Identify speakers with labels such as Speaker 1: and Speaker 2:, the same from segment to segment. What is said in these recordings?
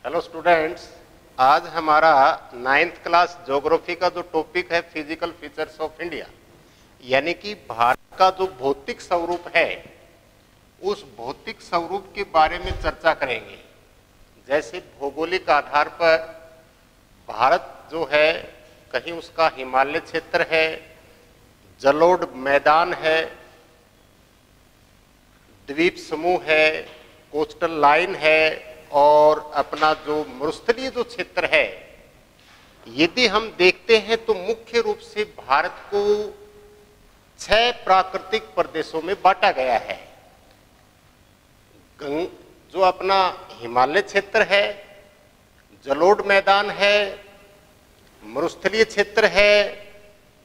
Speaker 1: Hello students, आज हमारा 9th class geography का जो टॉपिक है फिजिकल फीचर्स ऑफ इंडिया, यानी कि भारत का जो भौतिक स्वरूप है उस भौतिक स्वरूप के बारे में चर्चा करेंगे। जैसे भौगोलिक आधार पर भारत जो है, कहीं उसका हिमालय क्षेत्र है, जलोढ़ मैदान है, द्वीप समूह है, कोस्टल लाइन है और अपना जो मरुस्थलीय जो क्षेत्र है, यदि हम देखते हैं तो मुख्य रूप से भारत को 6 प्राकृतिक प्रदेशों में बांटा गया है। जो अपना हिमालय क्षेत्र है, जलोढ़ मैदान है, मरुस्थलीय क्षेत्र है,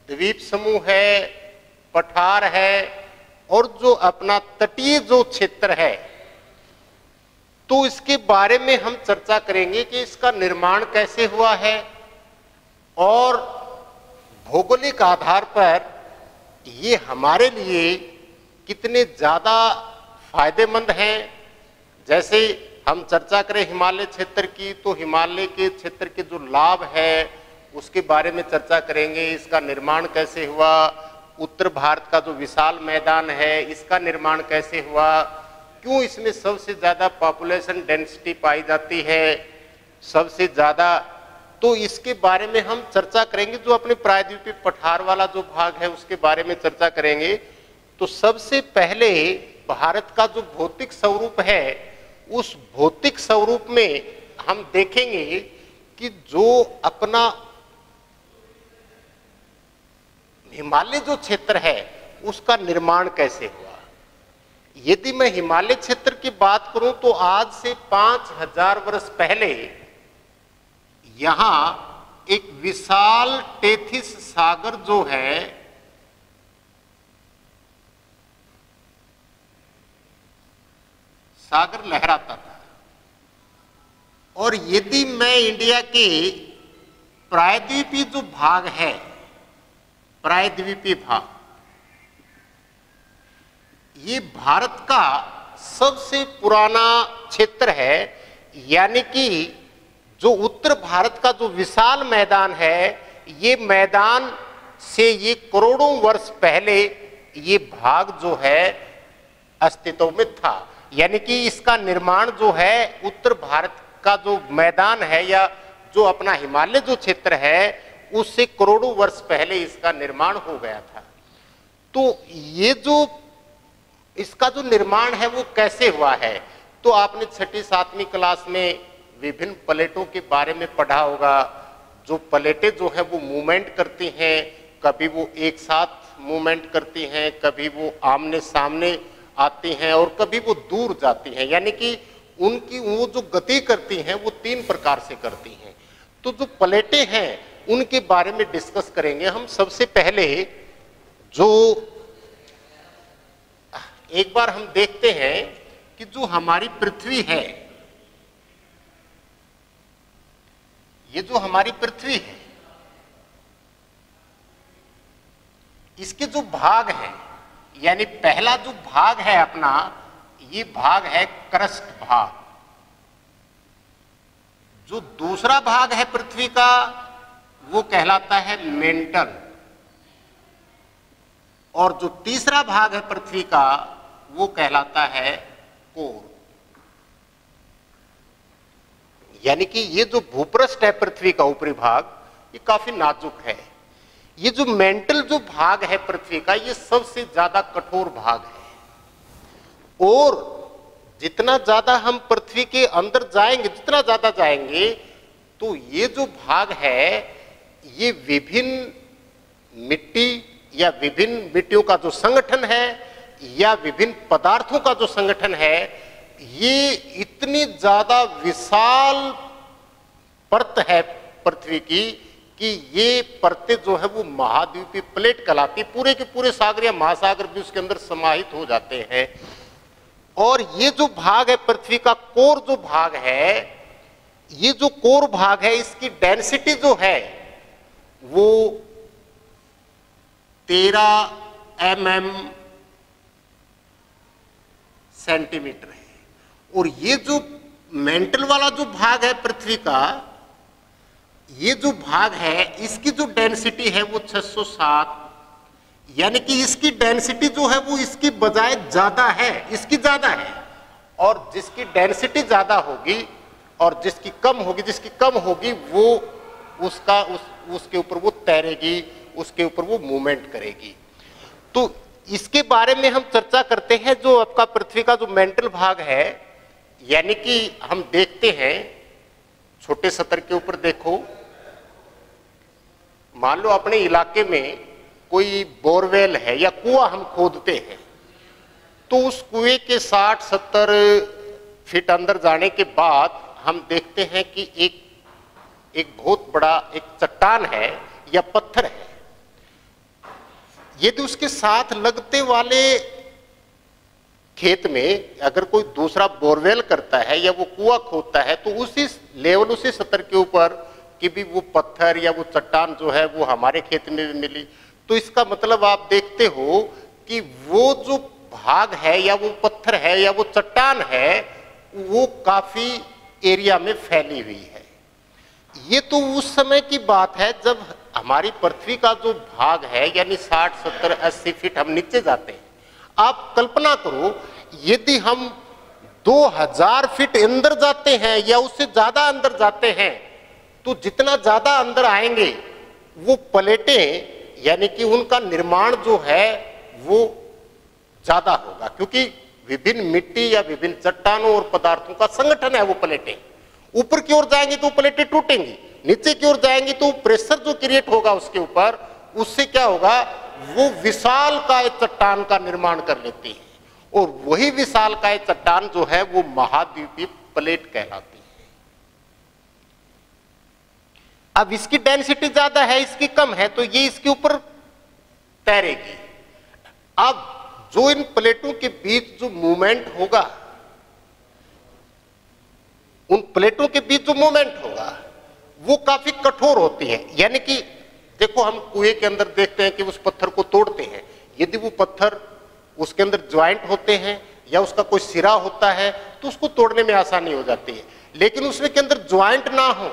Speaker 1: द्वीप समूह है, पठार है और जो अपना तटीय जो क्षेत्र है, तो इसके बारे में हम चर्चा करेंगे कि इसका निर्माण कैसे हुआ है और भौगोलिक आधार पर ये हमारे लिए कितने ज़्यादा फायदेमंद हैं। जैसे हम चर्चा करें हिमालय क्षेत्र की, तो हिमालय के क्षेत्र के जो लाभ है उसके बारे में चर्चा करेंगे। इसका निर्माण कैसे हुआ, उत्तर भारत का जो विशाल मैदान है इसका निर्माण कैसे हुआ, क्यों इसमें सबसे ज़्यादा पॉपुलेशन डेंसिटी पाई जाती है, सबसे ज़्यादा, तो इसके बारे में हम चर्चा करेंगे। जो अपने प्रायद्वीपीय पठार वाला जो भाग है उसके बारे में चर्चा करेंगे। तो सबसे पहले भारत का जो भौतिक स्वरूप है, उस भौतिक स्वरूप में हम देखेंगे कि जो अपना हिमालय जो क्षेत्र है उसका निर्माण कैसे हुआ। यदि मैं हिमालय क्षेत्र की बात करूं तो आज से 5000 वर्ष पहले यहां एक विशाल टेथिस सागर जो है, सागर लहराता था। और यदि मैं इंडिया के प्रायद्वीपीय जो भाग है, प्रायद्वीपीय भाग, ये भारत का सबसे पुराना क्षेत्र है, यानी कि जो उत्तर भारत का जो विशाल मैदान है, ये मैदान से ये करोड़ों वर्ष पहले ये भाग जो है अस्तित्व में था। यानी कि इसका निर्माण जो है उत्तर भारत का जो मैदान है या जो अपना हिमालय जो क्षेत्र है उससे करोड़ों वर्ष पहले इसका निर्माण हो गया था। तो ये जो इसका जो निर्माण है वो कैसे हुआ है, तो आपने 6ठी 7वीं क्लास में विभिन्न प्लेटों के बारे में पढ़ा होगा। जो प्लेटें जो है वो मूवमेंट करती हैं, कभी वो एक साथ मूवमेंट करती हैं, कभी वो आमने सामने आती हैं और कभी वो दूर जाती हैं। यानी कि उनकी वो जो गति करती हैं वो 3 प्रकार से करती हैं। तो जो प्लेटें हैं उनके बारे में डिस्कस करेंगे हम। सबसे पहले जो एक बार हम देखते हैं कि जो हमारी पृथ्वी है, ये जो हमारी पृथ्वी है, इसके जो भाग हैं, यानी पहला जो भाग है अपना, ये भाग है क्रस्ट भाग। जो दूसरा भाग है पृथ्वी का वो कहलाता है मेंटल, और जो तीसरा भाग है पृथ्वी का वो कहलाता है कोर। यानी कि ये जो भूपृष्ठ है पृथ्वी का ऊपरी भाग, ये काफी नाजुक है। ये जो मेंटल जो भाग है पृथ्वी का, ये सबसे ज्यादा कठोर भाग है। और जितना ज्यादा हम पृथ्वी के अंदर जाएंगे, जितना ज्यादा जाएंगे, तो ये जो भाग है ये विभिन्न मिट्टी या विभिन्न मिट्टियों का जो संगठन है या विभिन्न पदार्थों का जो संगठन है, ये इतनी ज्यादा विशाल परत है पृथ्वी की कि ये परतें जो है वो महाद्वीपीय प्लेट कहलाती। पूरे के पूरे सागर या महासागर भी उसके अंदर समाहित हो जाते हैं। और ये जो भाग है पृथ्वी का कोर जो भाग है, ये जो कोर भाग है इसकी डेंसिटी जो है वो 13 mm सेंटीमीटर है। और ये जो मेंटल वाला जो भाग है पृथ्वी का, ये जो भाग है इसकी जो डेंसिटी है वो 607, यानी कि इसकी डेंसिटी जो है वो इसकी बजाय ज्यादा है, इसकी ज्यादा है। और जिसकी डेंसिटी ज्यादा होगी और जिसकी कम होगी वो उसके ऊपर वो तैरेगी, उसके ऊपर वो मूवमेंट करेगी। तो इसके बारे में हम चर्चा करते हैं। जो आपका पृथ्वी का जो मेंटल भाग है, यानी कि हम देखते हैं छोटे स्तर के ऊपर, देखो मान लो अपने इलाके में कोई बोरवेल है या कुआं हम खोदते हैं, तो उस कुएं के 60-70 फीट अंदर जाने के बाद हम देखते हैं कि एक बहुत बड़ा एक चट्टान है या पत्थर है। यदि उसके साथ लगते वाले खेत में अगर कोई दूसरा बोरवेल करता है या वो कुआं खोदता है, तो उसी लेवल, उसी स्तर के ऊपर कि भी वो पत्थर या वो चट्टान जो है वो हमारे खेत में भी मिली, तो इसका मतलब आप देखते हो कि वो जो भाग है या वो पत्थर है या वो चट्टान है वो काफी एरिया में फैली हुई है। ये तो उस समय की बात है जब हमारी पृथ्वी का जो भाग है यानी 60, 70, 80 फीट हम नीचे जाते हैं। आप कल्पना करो यदि हम 2000 फीट अंदर जाते हैं या उससे ज्यादा अंदर जाते हैं, तो जितना ज्यादा अंदर आएंगे वो प्लेटें यानी कि उनका निर्माण जो है वो ज्यादा होगा, क्योंकि विभिन्न मिट्टी या विभिन्न चट्टानों और पदार्थों का संगठन है वो प्लेटें। ऊपर की ओर जाएंगी तो प्लेटें टूटेंगी, नीचे की ओर जाएंगी तो प्रेशर जो क्रिएट होगा उसके ऊपर, उससे क्या होगा, वो विशालकाय चट्टान का निर्माण कर लेती है। और वही विशालकाय चट्टान जो है वो महाद्वीपीय प्लेट कहलाती है। अब इसकी डेंसिटी ज्यादा है, इसकी कम है, तो ये इसके ऊपर तैरेगी। अब जो इन प्लेटों के बीच जो मूवमेंट होगा, उन प्लेटों के बीच जो मूवमेंट होगा वो काफी कठोर होती है। यानी कि देखो हम कुएं के अंदर देखते हैं कि उस पत्थर को तोड़ते हैं, यदि वो पत्थर उसके अंदर ज्वाइंट होते हैं या उसका कोई सिरा होता है तो उसको तोड़ने में आसानी हो जाती है। लेकिन उसमें के अंदर ज्वाइंट ना हो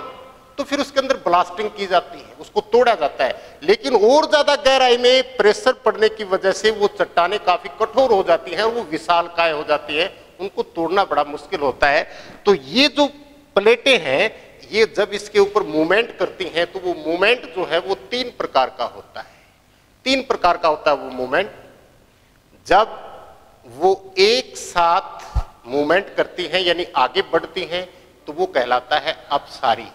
Speaker 1: तो फिर उसके अंदर ब्लास्टिंग की जाती है, उसको तोड़ा जाता है। लेकिन और ज्यादा गहराई में प्रेशर पड़ने की वजह से वो चट्टानें काफी कठोर हो जाती हैं, वो विशालकाय हो जाती है, उनको तोड़ना बड़ा मुश्किल होता है। तो ये जो प्लेटें हैं ये जब इसके ऊपर मूवमेंट करती हैं तो वो मूवमेंट जो है वो 3 प्रकार का होता है। 3 प्रकार का होता है वो मूवमेंट। जब वो एक साथ मूवमेंट करती हैं यानी आगे बढ़ती हैं तो वो कहलाता है अपसारी।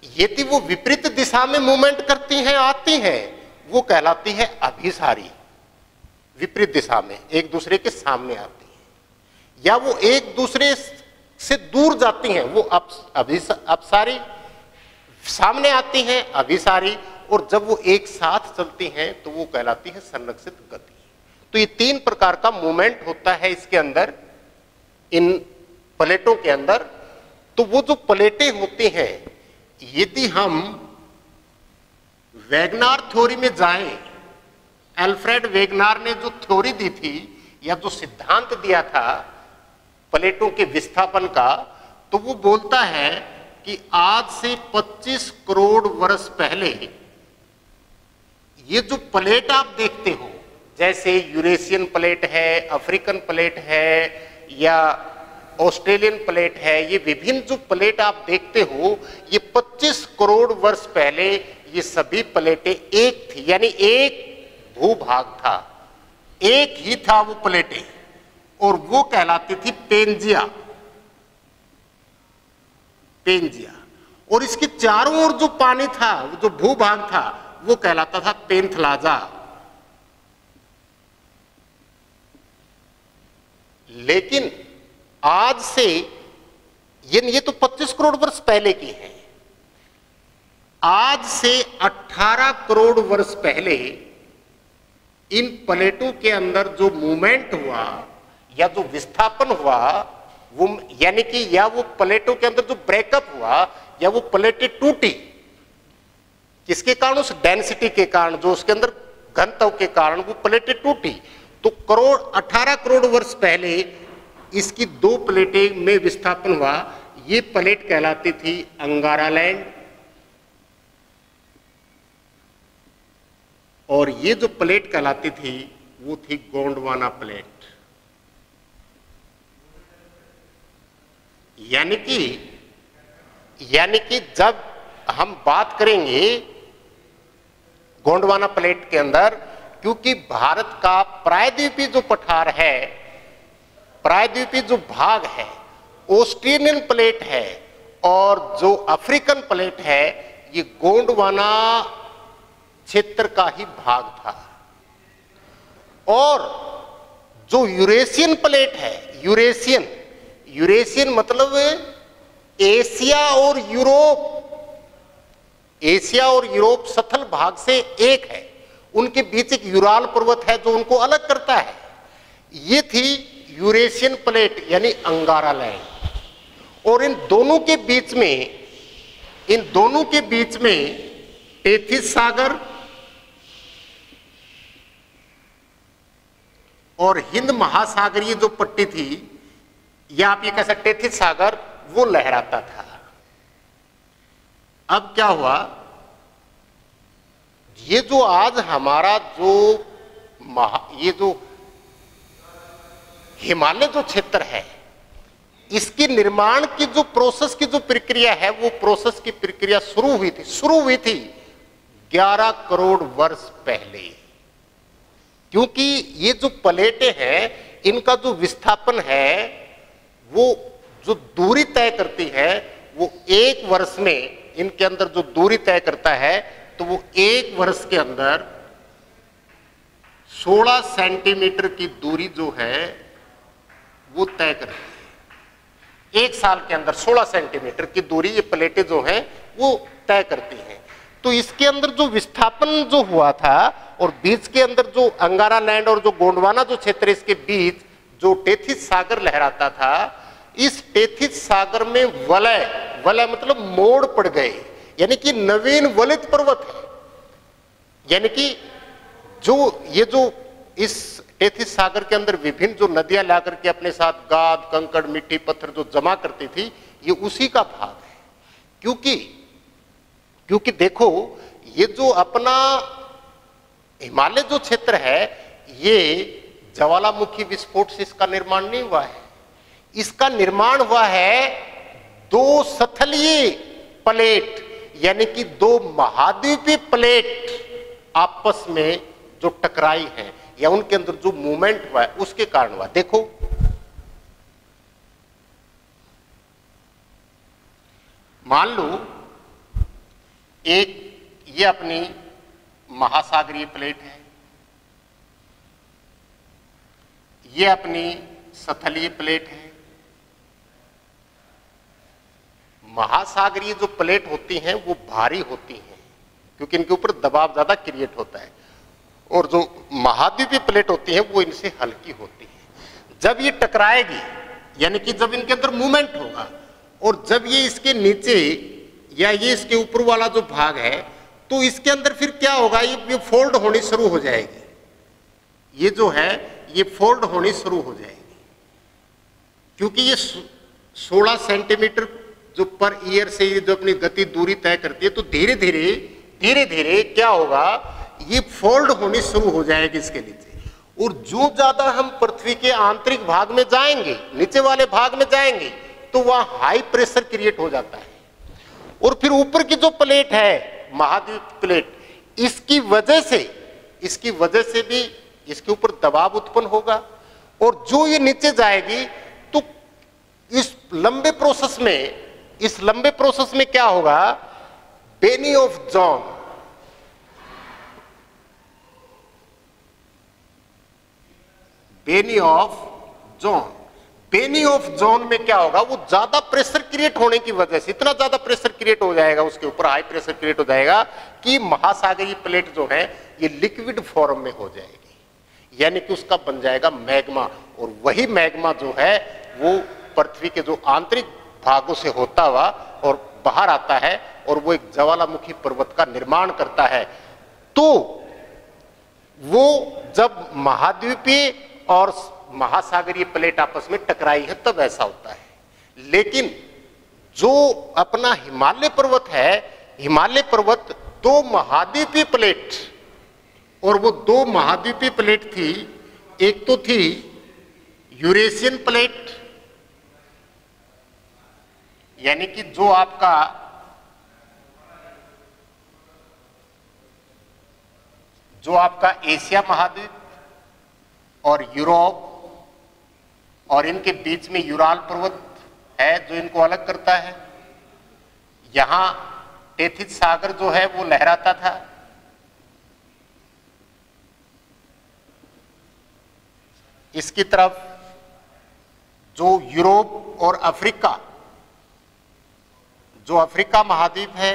Speaker 1: यदि वो विपरीत दिशा में मूवमेंट करती हैं, आती हैं, वो कहलाती है अभिसारी। विपरीत दिशा में एक दूसरे के सामने आती है। या वो एक दूसरे से दूर जाती हैं, वो अपसारी। सामने आती हैं अभिसारी। और जब वो एक साथ चलती हैं तो वो कहलाती है संरक्षित गति। तो ये 3 प्रकार का मूवमेंट होता है इसके अंदर, इन प्लेटों के अंदर। तो वो जो प्लेटें होती हैं, यदि हम वेगनार थ्योरी में जाएं, अल्फ्रेड वेगनार ने जो थ्योरी दी थी या जो सिद्धांत दिया था प्लेटों के विस्थापन का, तो वो बोलता है कि आज से 25 करोड़ वर्ष पहले ये जो प्लेट आप देखते हो, जैसे यूरेशियन प्लेट है, अफ्रीकन प्लेट है या ऑस्ट्रेलियन प्लेट है, ये विभिन्न जो प्लेट आप देखते हो, ये 25 करोड़ वर्ष पहले ये सभी प्लेटें एक थी, यानी एक भूभाग था, एक ही था वो प्लेटें, और वो कहलाती थी पेंजिया। पेंजिया। और इसके चारों ओर जो पानी था, जो भूभाग था, वो कहलाता था पेंथलाजा। लेकिन आज से ये तो 25 करोड़ वर्ष पहले की है। आज से 18 करोड़ वर्ष पहले इन प्लेटों के अंदर जो मूवमेंट हुआ या जो विस्थापन हुआ, वो यानी कि या वो प्लेटों के अंदर जो ब्रेकअप हुआ या वो प्लेटें टूटी, किसके कारण? उस डेंसिटी के कारण, जो उसके अंदर घनत्व के कारण वो प्लेटें टूटी। तो 18 करोड़ वर्ष पहले इसकी दो प्लेटें में विस्थापन हुआ। ये प्लेट कहलाती थी अंगारा लैंड, और ये जो प्लेट कहलाती थी वो थी गोंडवाना प्लेट। यानी कि जब हम बात करेंगे गोंडवाना प्लेट के अंदर, क्योंकि भारत का प्रायद्वीपीय जो पठार है, प्रायद्वीपीय जो भाग है, ऑस्ट्रेलियन प्लेट है और जो अफ्रीकन प्लेट है, ये गोंडवाना क्षेत्र का ही भाग था। और जो यूरेशियन प्लेट है, यूरेशियन मतलब एशिया और यूरोप सथल भाग से एक है। उनके बीच एक यूराल पर्वत है जो उनको अलग करता है। ये थी यूरेशियन प्लेट यानी अंगारा लैंड। और इन दोनों के बीच में टेथिस सागर और हिंद महासागरीय जो पट्टी थी, या आप ये कह सकते टेथिस सागर, वो लहराता था। अब क्या हुआ, ये जो आज हमारा ये जो हिमालय जो क्षेत्र है, इसके निर्माण की जो प्रोसेस की जो प्रक्रिया है, वो प्रोसेस की प्रक्रिया शुरू हुई थी 11 करोड़ वर्ष पहले। क्योंकि ये जो प्लेटें हैं, इनका जो विस्थापन है, वो जो दूरी तय करती है, वो एक वर्ष में इनके अंदर जो दूरी तय करता है, तो वो एक वर्ष के अंदर 16 सेंटीमीटर की दूरी जो है वो तय करती है। एक साल के अंदर 16 सेंटीमीटर की दूरी ये प्लेटें जो हैं वो तय करती हैं। तो इसके अंदर जो विस्थापन जो हुआ था, और बीच के अंदर जो अंगारा लैंड और जो गोंडवाना जो क्षेत्र, इसके बीच जो टेथिस सागर लहराता था, इस टेथिस सागर में वलय मतलब मोड़ पड़ गए, यानी कि नवीन वलित पर्वत है। यानी कि जो इस टेथिस सागर के अंदर विभिन्न जो नदियां ला करके अपने साथ गाद, कंकड़, मिट्टी, पत्थर जो जमा करती थी, ये उसी का भाग है। क्योंकि देखो, ये जो अपना हिमालय जो क्षेत्र है, ये ज्वालामुखी विस्फोट से इसका निर्माण नहीं हुआ है। इसका निर्माण हुआ है दो सथलीय प्लेट, यानी कि दो महाद्वीपीय प्लेट आपस में जो टकराई है, या उनके अंदर जो मूवमेंट हुआ है, उसके कारण हुआ। देखो, मान लो एक ये अपनी महासागरीय प्लेट है, ये अपनी सथलीय प्लेट है। महासागरीय जो प्लेट होती हैं वो भारी होती हैं, क्योंकि इनके ऊपर दबाव ज्यादा क्रिएट होता है, और जो महाद्वीपीय प्लेट होती है वो इनसे हल्की होती है। जब ये टकराएगी, यानी कि जब इनके अंदर मूवमेंट होगा, और जब ये इसके नीचे या ये इसके ऊपर वाला जो भाग है, तो इसके अंदर फिर क्या होगा, ये फोल्ड होनी शुरू हो जाएगी। ये जो है ये फोल्ड होनी शुरू हो जाएगी, क्योंकि ये 16 सेंटीमीटर जो पर ईयर से ये जो अपनी गति दूरी तय करती है, तो धीरे धीरे क्या होगा, ये फोल्ड होनी शुरू हो जाएगी इसके नीचे। और जो ज्यादा हम पृथ्वी के आंतरिक भाग में जाएंगे, नीचे वाले भाग में जाएंगे, तो वहां हाई प्रेशर क्रिएट हो जाता है। और फिर ऊपर की जो प्लेट है, महाद्वीप प्लेट, इसकी वजह से भी इसके ऊपर दबाव उत्पन्न होगा, और जो ये नीचे जाएगी, तो इस लंबे प्रोसेस में क्या होगा, बेनी ऑफ जोन में क्या होगा, वो ज्यादा प्रेशर क्रिएट होने की वजह से, इतना ज्यादा प्रेशर क्रिएट हो जाएगा उसके ऊपर, हाई प्रेशर क्रिएट हो जाएगा कि महासागरीय प्लेट जो है ये लिक्विड फॉर्म में हो जाएगी, यानी कि उसका बन जाएगा मैग्मा। और वही मैग्मा जो है वो पृथ्वी के जो आंतरिक भागों से होता हुआ और बाहर आता है, और वो एक ज्वालामुखी पर्वत का निर्माण करता है। तो वो जब महाद्वीपीय और महासागरीय प्लेट आपस में टकराई है तब ऐसा होता है। लेकिन जो अपना हिमालय पर्वत है, हिमालय पर्वत दो महाद्वीपीय प्लेट, और वो दो महाद्वीपीय प्लेट थी, एक तो थी यूरेशियन प्लेट, यानी कि जो आपका एशिया महाद्वीप और यूरोप, और इनके बीच में यूराल पर्वत है जो इनको अलग करता है। यहां टेथिस सागर जो है वो लहराता था। इसकी तरफ जो यूरोप और अफ्रीका, जो अफ्रीका महाद्वीप है,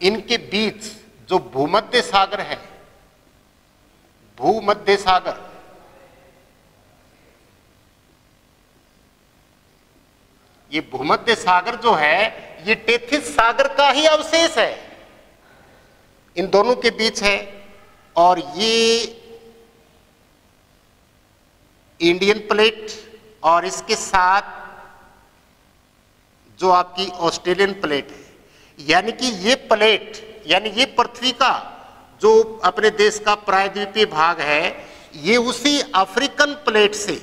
Speaker 1: इनके बीच जो भूमध्य सागर है, भूमध्य सागर, ये भूमध्य सागर जो है ये टेथिस सागर का ही अवशेष है, इन दोनों के बीच है। और ये इंडियन प्लेट और इसके साथ जो आपकी ऑस्ट्रेलियन प्लेट है, यानी कि ये प्लेट, यानी ये पृथ्वी का जो अपने देश का प्रायद्वीपीय भाग है, ये उसी अफ्रीकन प्लेट से,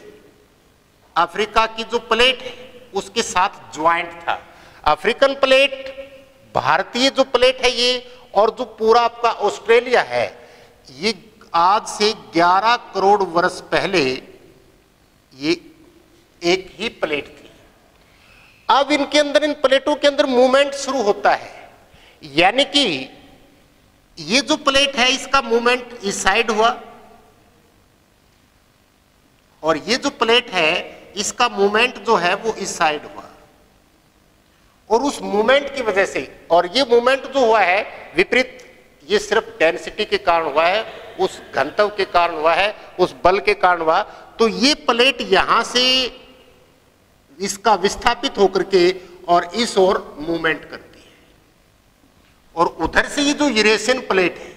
Speaker 1: अफ्रीका की जो प्लेट है उसके साथ ज्वाइंट था। अफ्रीकन प्लेट, भारतीय जो प्लेट है ये, और जो पूरा आपका ऑस्ट्रेलिया है, ये आज से 11 करोड़ वर्ष पहले ये एक ही प्लेट थी। अब इनके अंदर, इन प्लेटों के अंदर मूवमेंट शुरू होता है, यानी कि ये जो प्लेट है इसका मूवमेंट इस साइड हुआ, और ये जो प्लेट है इसका मूवमेंट जो है वो इस साइड हुआ। और उस मूवमेंट की वजह से, और ये मूवमेंट जो हुआ है विपरीत, ये सिर्फ डेंसिटी के कारण हुआ है, उस घनत्व के कारण हुआ है, उस बल के कारण हुआ। तो ये प्लेट यहां से इसका विस्थापित होकर के और इस ओर मूवमेंट करती है, और उधर से ये जो यूरेशियन प्लेट है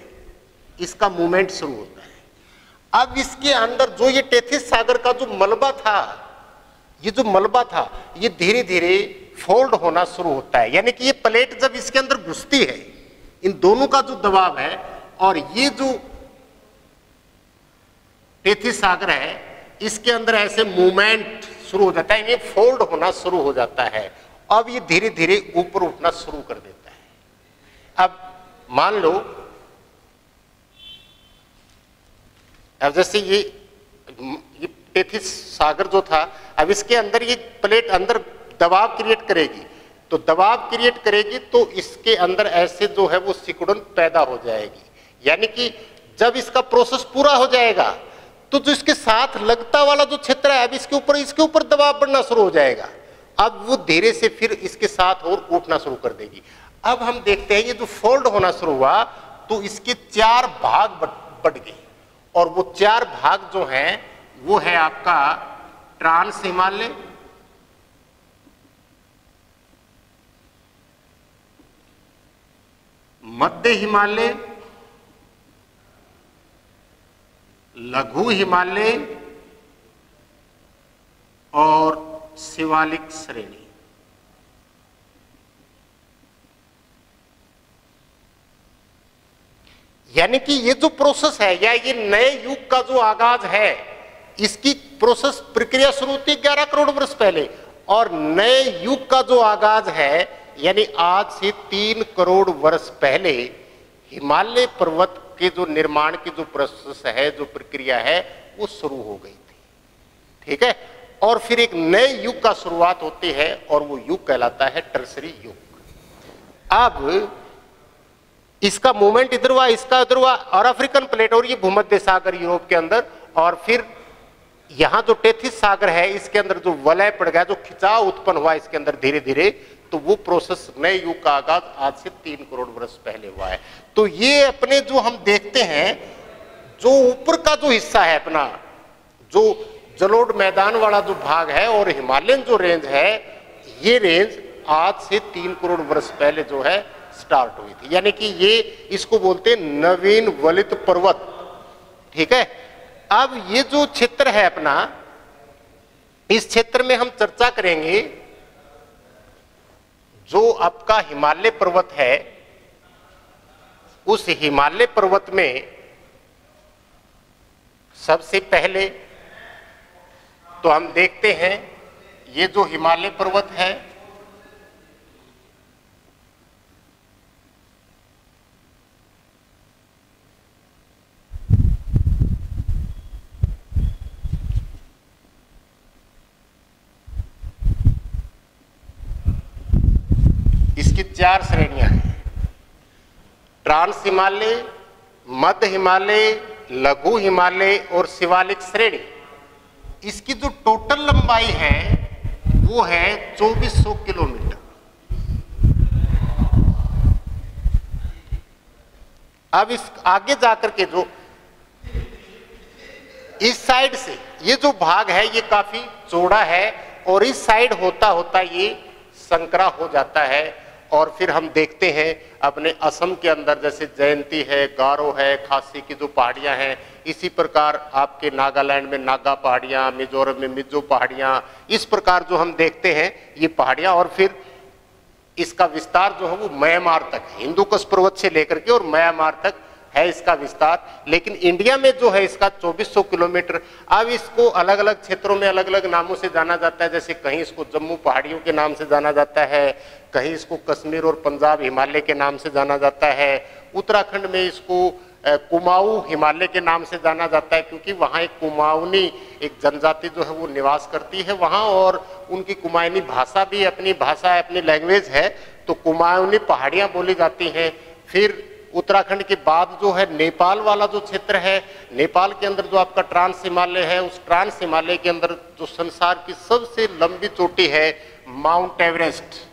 Speaker 1: इसका मूवमेंट शुरू होता है। अब इसके अंदर जो ये टेथिस सागर का जो मलबा था, ये जो मलबा था ये धीरे धीरे फोल्ड होना शुरू होता है, यानी कि ये प्लेट जब इसके अंदर घुसती है, इन दोनों का जो दबाव है, और ये जो टेथिस सागर है इसके अंदर ऐसे मूवमेंट शुरू हो जाता है, ये फोल्ड होना शुरू हो जाता है। अब ये धीरे धीरे ऊपर उठना शुरू कर देता है। अब मान लो, अब जैसे ये टेथिस सागर जो था, अब इसके अंदर ये प्लेट अंदर दबाव क्रिएट करेगी, तो दबाव क्रिएट करेगी तो इसके अंदर ऐसे जो है वो सिकुड़न पैदा हो जाएगी, यानी कि जब इसका प्रोसेस पूरा हो जाएगा तो जो इसके साथ लगता वाला जो क्षेत्र है, अब इसके ऊपर दबाव बढ़ना शुरू हो जाएगा। अब वो धीरे से फिर इसके साथ और उठना शुरू कर देगी। अब हम देखते हैं ये जो फोल्ड होना शुरू हुआ तो इसके 4 भाग बढ़ गए, और वो 4 भाग जो हैं वो है आपका ट्रांस हिमालय, मध्य हिमालय, लघु हिमालय और शिवालिक श्रेणी। यानी कि ये जो प्रोसेस है, या ये नए युग का जो आगाज है, इसकी प्रोसेस प्रक्रिया शुरू होती है 11 करोड़ वर्ष पहले, और नए युग का जो आगाज है यानी आज से 3 करोड़ वर्ष पहले हिमालय पर्वत के जो निर्माण की जो प्रोसेस है, जो प्रक्रिया है, वो शुरू हो गई थी। ठीक है, और फिर एक नए युग का शुरुआत होती है, और वो युग कहलाता है टर्सरी युग। अब इसका मूवमेंट इधर हुआ, इसका इधर हुआ, और अफ्रीकन प्लेट और ये भूमध्य सागर यूरोप के अंदर, और फिर यहां जो टेथिस सागर है इसके अंदर जो वलय पड़ गया, जो खिंचाव उत्पन्न हुआ इसके अंदर धीरे धीरे, तो वो प्रोसेस नए युग का आगाज आज से 3 करोड़ वर्ष पहले हुआ है। तो ये अपने जो हम देखते हैं, जो ऊपर का जो हिस्सा है अपना, जो जलोढ़ मैदान वाला जो भाग है और हिमालयन जो रेंज है, ये रेंज आज से 3 करोड़ वर्ष पहले जो है स्टार्ट हुई थी। यानी कि ये इसको बोलते हैं नवीन वलित पर्वत। ठीक है, अब ये जो क्षेत्र है अपना, इस क्षेत्र में हम चर्चा करेंगे जो आपका हिमालय पर्वत है, उस हिमालय पर्वत में सबसे पहले तो हम देखते हैं ये जो हिमालय पर्वत है, इसकी 4 श्रेणियां हैं। ट्रांस हिमालय, मध्य हिमालय, लघु हिमालय और शिवालिक श्रेणी। इसकी जो टोटल लंबाई है वो है 2400 किलोमीटर। अब इस आगे जाकर के जो इस साइड से ये जो भाग है ये काफी चौड़ा है और इस साइड होता होता ये संकरा हो जाता है। और फिर हम देखते हैं अपने असम के अंदर जैसे जयंती है, गारो है, खासी की जो पहाड़ियां हैं, इसी प्रकार आपके नागालैंड में नागा पहाड़ियां, मिजोरम में मिजो पहाड़ियां, इस प्रकार जो हम देखते हैं ये पहाड़ियां। और फिर इसका विस्तार जो है वो म्यांमार तक है, हिंदुकुश पर्वत से लेकर के और म्यांमार तक है इसका विस्तार। लेकिन इंडिया में जो है इसका 2400 किलोमीटर। अब इसको अलग अलग क्षेत्रों में अलग अलग नामों से जाना जाता है, जैसे कहीं इसको जम्मू पहाड़ियों के नाम से जाना जाता है, कहीं इसको कश्मीर और पंजाब हिमालय के नाम से जाना जाता है, उत्तराखंड में इसको कुमाऊं हिमालय के नाम से जाना जाता है, क्योंकि वहाँ एक कुमाऊनी एक जनजाति जो है वो निवास करती है वहाँ, और उनकी कुमाऊनी भाषा भी अपनी भाषा है, अपनी लैंग्वेज है, तो कुमाऊनी पहाड़ियाँ बोली जाती हैं। फिर उत्तराखंड के बाद जो है नेपाल वाला जो क्षेत्र है, नेपाल के अंदर जो आपका ट्रांस हिमालय है, उस ट्रांस हिमालय के अंदर जो संसार की सबसे लंबी चोटी है माउंट एवरेस्ट,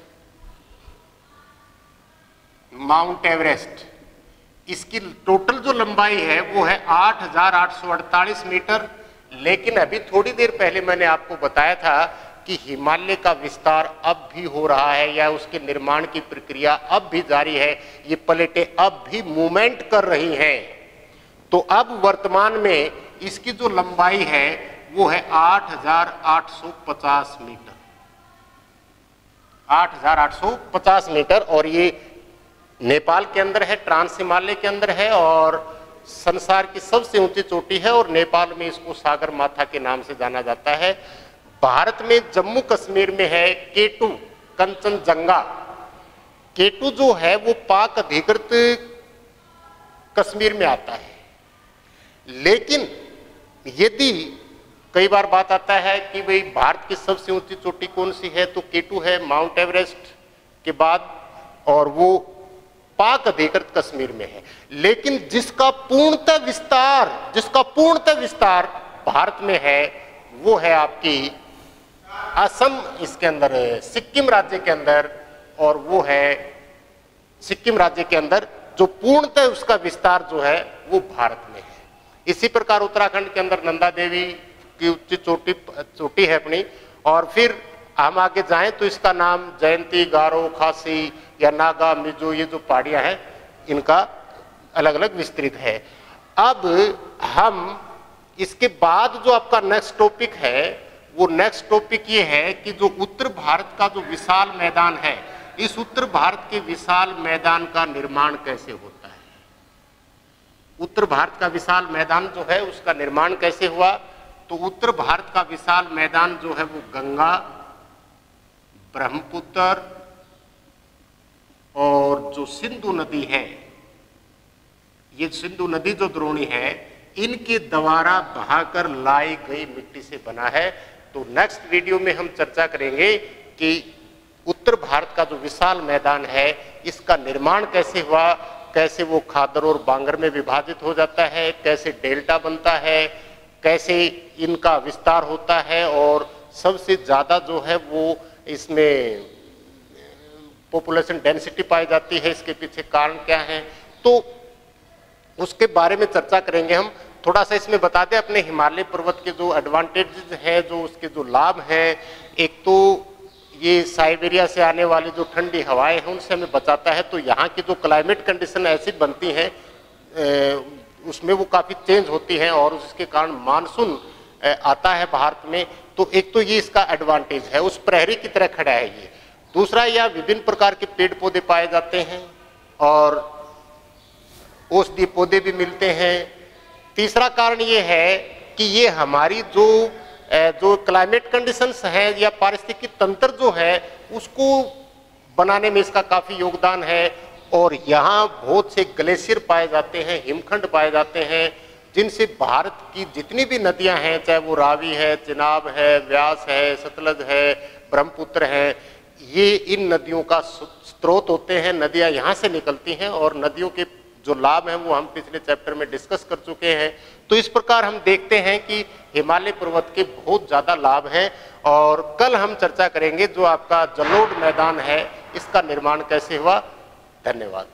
Speaker 1: माउंट एवरेस्ट, इसकी टोटल जो लंबाई है वो है 8848 मीटर। लेकिन अभी थोड़ी देर पहले मैंने आपको बताया था कि हिमालय का विस्तार अब भी हो रहा है या उसके निर्माण की प्रक्रिया अब भी जारी है, ये प्लेटें अब भी मूवमेंट कर रही हैं। तो अब वर्तमान में इसकी जो लंबाई है वो है 8850 मीटर, 8850 मीटर। और ये नेपाल के अंदर है, ट्रांस हिमालय के अंदर है और संसार की सबसे ऊंची चोटी है, और नेपाल में इसको सागर माथा के नाम से जाना जाता है। भारत में जम्मू कश्मीर में है K2 कंचनजंगा। K2 जो है वो पाक अधिकृत कश्मीर में आता है। लेकिन यदि कई बार बात आता है कि भाई भारत की सबसे ऊंची चोटी कौन सी है, तो K2 है माउंट एवरेस्ट के बाद, और वो पाक अधिकृत कश्मीर में है। लेकिन जिसका पूर्णतः विस्तार भारत में है वो है आपकी असम, इसके अंदर सिक्किम राज्य के अंदर, और वो है सिक्किम राज्य के अंदर जो पूर्णतः उसका विस्तार जो है वो भारत में है। इसी प्रकार उत्तराखंड के अंदर नंदा देवी की उच्च चोटी है अपनी। और फिर हम आगे जाएं तो इसका नाम जयंती, गारो, खासी या नागा, मिजो, ये जो पहाड़ियां हैं इनका अलग अलग विस्तृत है। अब हम इसके बाद जो आपका नेक्स्ट टॉपिक है वो नेक्स्ट टॉपिक ये है कि जो उत्तर भारत का जो विशाल मैदान है, इस उत्तर भारत के विशाल मैदान का निर्माण कैसे होता है। उत्तर भारत का विशाल मैदान जो है उसका निर्माण कैसे हुआ, तो उत्तर भारत का विशाल मैदान जो है वो गंगा, ब्रह्मपुत्र और जो सिंधु नदी है, ये सिंधु नदी जो द्रोणी है, इनके द्वारा बहाकर लाई गई मिट्टी से बना है। तो नेक्स्ट वीडियो में हम चर्चा करेंगे कि उत्तर भारत का जो विशाल मैदान है इसका निर्माण कैसे हुआ, कैसे वो खादर और बांगर में विभाजित हो जाता है, कैसे डेल्टा बनता है, कैसे इनका विस्तार होता है, और सबसे ज़्यादा जो है वो इसमें पॉपुलेशन डेंसिटी पाई जाती है, इसके पीछे कारण क्या है, तो उसके बारे में चर्चा करेंगे हम। थोड़ा सा इसमें बता दें अपने हिमालय पर्वत के जो एडवांटेजेस हैं, जो उसके जो लाभ हैं, एक तो ये साइबेरिया से आने वाली जो ठंडी हवाएं हैं उनसे हमें बचाता है। तो यहाँ की जो क्लाइमेट कंडीशन ऐसी बनती हैं उसमें वो काफ़ी चेंज होती हैं और उसके कारण मानसून आता है भारत में। तो एक तो ये इसका एडवांटेज है, उस प्रहरी की तरह खड़ा है ये। दूसरा, यह विभिन्न प्रकार के पेड़ पौधे पाए जाते हैं और औषधीय पौधे भी मिलते हैं। तीसरा कारण ये है कि ये हमारी जो क्लाइमेट कंडीशंस हैं या पारिस्थितिकी तंत्र जो है उसको बनाने में इसका काफ़ी योगदान है। और यहाँ बहुत से ग्लेशियर पाए जाते हैं, हिमखंड पाए जाते हैं, जिनसे भारत की जितनी भी नदियाँ हैं, चाहे वो रावी है, चिनाब है, व्यास है, सतलज है, ब्रह्मपुत्र है, ये इन नदियों का स्रोत होते हैं। नदियाँ यहाँ से निकलती हैं और नदियों के जो लाभ हैं वो हम पिछले चैप्टर में डिस्कस कर चुके हैं। तो इस प्रकार हम देखते हैं कि हिमालय पर्वत के बहुत ज़्यादा लाभ हैं। और कल हम चर्चा करेंगे जो आपका जलोढ़ मैदान है, इसका निर्माण कैसे हुआ। धन्यवाद।